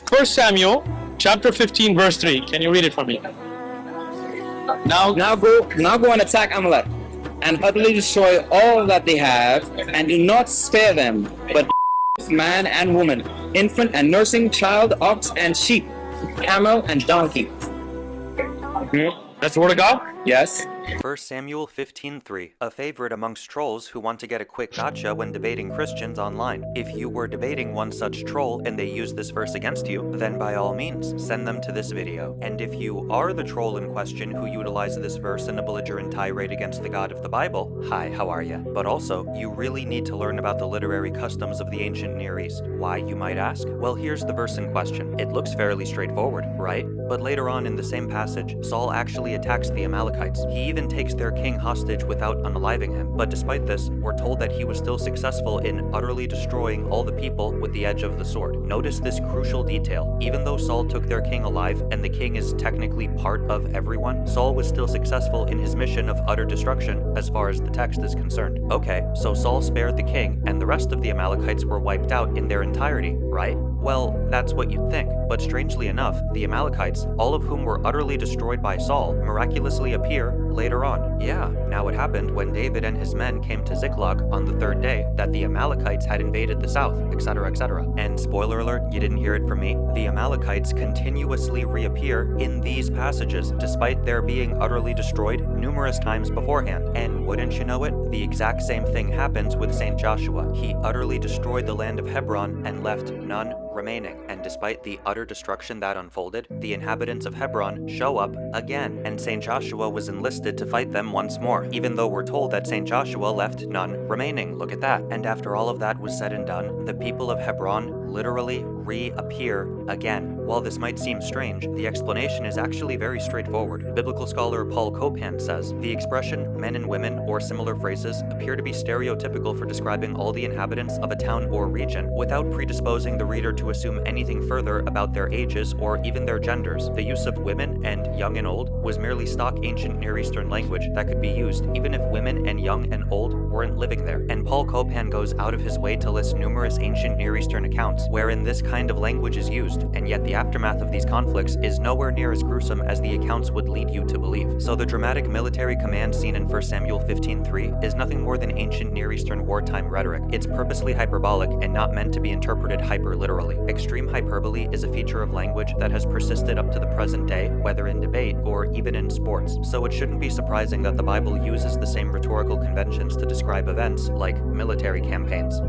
First Samuel chapter 15 verse 3. Can you read it for me? Now go and attack Amalek, and utterly destroy all that they have, and do not spare them, but man and woman, infant and nursing child, ox and sheep, camel and donkey. That's the word of God? Yes. 1 Samuel 15:3, a favorite amongst trolls who want to get a quick gotcha when debating Christians online. If you were debating one such troll and they used this verse against you, then by all means, send them to this video. And if you are the troll in question who utilized this verse in a belligerent tirade against the God of the Bible, hi, how are ya? But also, you really need to learn about the literary customs of the ancient Near East. Why, you might ask? Well, here's the verse in question. It looks fairly straightforward, right? But later on in the same passage, Saul actually attacks the Amalekites. He even takes their king hostage without unaliving him. But despite this, we're told that he was still successful in utterly destroying all the people with the edge of the sword. Notice this crucial detail. Even though Saul took their king alive, and the king is technically part of everyone, Saul was still successful in his mission of utter destruction as far as the text is concerned. Okay, so Saul spared the king, and the rest of the Amalekites were wiped out in their entirety, right? Well, that's what you'd think, but strangely enough, the Amalekites, all of whom were utterly destroyed by Saul, miraculously appear later on. Yeah, now it happened when David and his men came to Ziklag on the third day that the Amalekites had invaded the south, etc., etc. And spoiler alert, you didn't hear it from me, the Amalekites continuously reappear in these passages, despite their being utterly destroyed numerous times beforehand. And wouldn't you know it, the exact same thing happens with Saint Joshua. He utterly destroyed the land of Hebron and left none remaining. And despite the utter destruction that unfolded, the inhabitants of Hebron show up again, and Saint Joshua was enlisted to fight them once more, even though we're told that Saint Joshua left none remaining. Look at that. And after all of that was said and done, the people of Hebron literally reappear again. While this might seem strange, the explanation is actually very straightforward. Biblical scholar Paul Copan says, the expression men and women or similar phrases appear to be stereotypical for describing all the inhabitants of a town or region, without predisposing the reader to assume anything further about their ages or even their genders. The use of women and young and old was merely stock ancient Near Eastern language that could be used even if women and young and old weren't living there. And Paul Copan goes out of his way to list numerous ancient Near Eastern accounts wherein this kind of language is used, and yet the aftermath of these conflicts is nowhere near as gruesome as the accounts would lead you to believe. So the dramatic military command seen in 1 Samuel 15:3 is nothing more than ancient Near Eastern wartime rhetoric. It's purposely hyperbolic and not meant to be interpreted hyper-literally. Extreme hyperbole is a feature of language that has persisted up to the present day, whether in debate or even in sports. So it shouldn't be surprising that the Bible uses the same rhetorical conventions to describe events like military campaigns.